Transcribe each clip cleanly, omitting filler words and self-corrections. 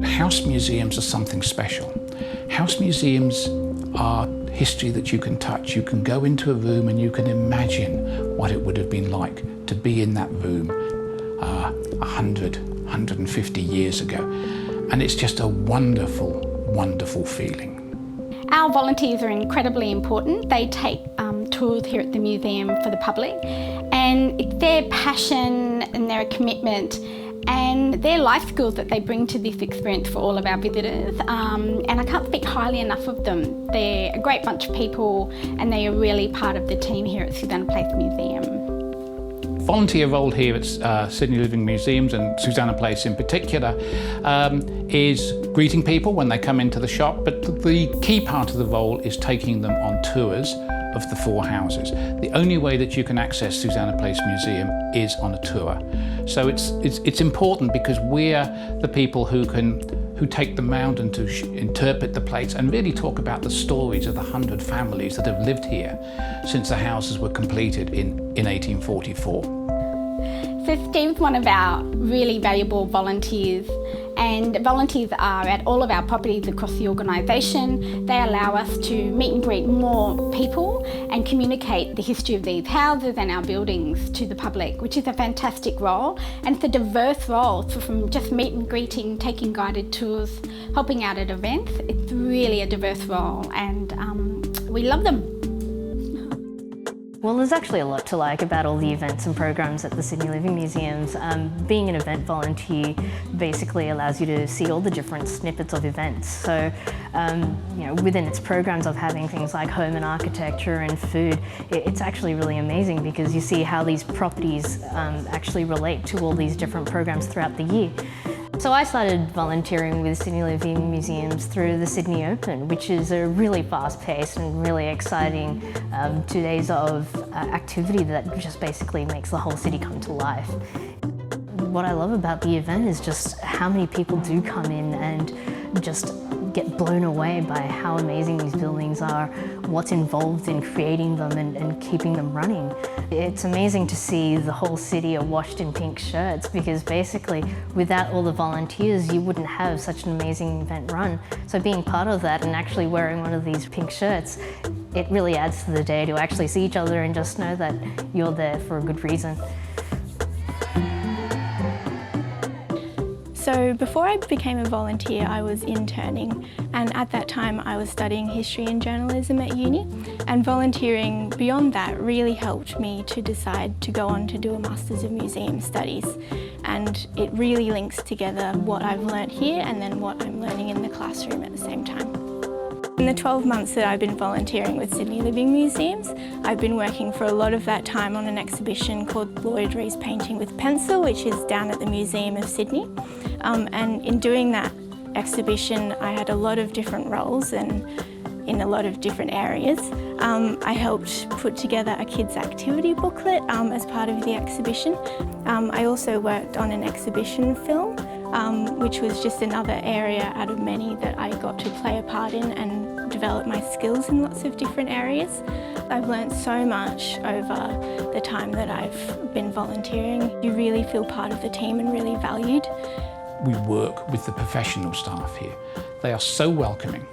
House museums are something special. House museums are history that you can touch. You can go into a room and you can imagine what it would have been like to be in that room 100, 150 years ago. And it's just a wonderful, wonderful feeling. Our volunteers are incredibly important. They take tours here at the museum for the public, and it's their passion and their commitment and their life skills that they bring to this experience for all of our visitors. And I can't speak highly enough of them. They're a great bunch of people and they are really part of the team here at Susannah Place Museum. Volunteer role here at Sydney Living Museums, and Susannah Place in particular, is greeting people when they come into the shop, but the key part of the role is taking them on tours of the four houses. The only way that you can access Susannah Place Museum is on a tour. So it's important because we're the people who take them round and to interpret the plates and really talk about the stories of the 100 families that have lived here since the houses were completed in 1844. So Steve's one of our really valuable volunteers, and volunteers are at all of our properties across the organisation. They allow us to meet and greet more people and communicate the history of these houses and our buildings to the public, which is a fantastic role. And it's a diverse role, so from just meet and greeting, taking guided tours, helping out at events. It's really a diverse role, and we love them. Well, there's actually a lot to like about all the events and programs at the Sydney Living Museums. Being an event volunteer basically allows you to see all the different snippets of events. So, within its programs of having things like home and architecture and food, it's actually really amazing because you see how these properties actually relate to all these different programs throughout the year. So I started volunteering with Sydney Living Museums through the Sydney Open, which is a really fast-paced and really exciting 2 days of activity that just basically makes the whole city come to life. What I love about the event is just how many people do come in and just get blown away by how amazing these buildings are, what's involved in creating them and keeping them running. It's amazing to see the whole city washed in pink shirts because basically without all the volunteers you wouldn't have such an amazing event run. So being part of that and actually wearing one of these pink shirts, it really adds to the day to actually see each other and just know that you're there for a good reason. So before I became a volunteer, I was interning, and at that time I was studying history and journalism at uni, and volunteering beyond that really helped me to decide to go on to do a Masters of Museum Studies, and it really links together what I've learnt here and then what I'm learning in the classroom at the same time. In the 12 months that I've been volunteering with Sydney Living Museums, I've been working for a lot of that time on an exhibition called Lloyd Rees Painting with Pencil, which is down at the Museum of Sydney. And in doing that exhibition, I had a lot of different roles and in a lot of different areas. I helped put together a kids' activity booklet as part of the exhibition. I also worked on an exhibition film, which was just another area out of many that I got to play a part in and develop my skills in lots of different areas. I've learnt so much over the time that I've been volunteering. You really feel part of the team and really valued. We work with the professional staff here. They are so welcoming,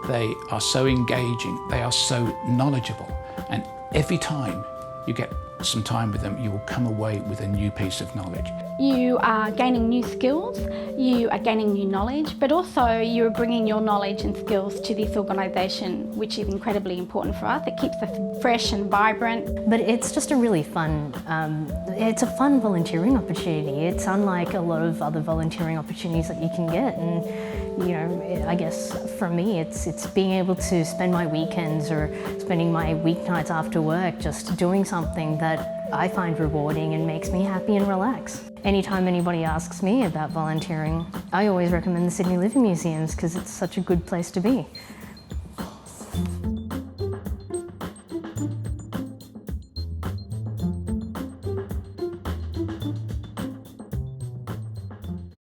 they are so engaging, they are so knowledgeable, and every time you get some time with them, you will come away with a new piece of knowledge. You are gaining new skills, you are gaining new knowledge, but also you're bringing your knowledge and skills to this organisation, which is incredibly important for us. It keeps us fresh and vibrant. But it's just a really fun, it's a fun volunteering opportunity. It's unlike a lot of other volunteering opportunities that you can get. And I guess for me, it's being able to spend my weekends or spending my weeknights after work just doing something that I find rewarding and makes me happy and relax. Anytime anybody asks me about volunteering, I always recommend the Sydney Living Museums because it's such a good place to be.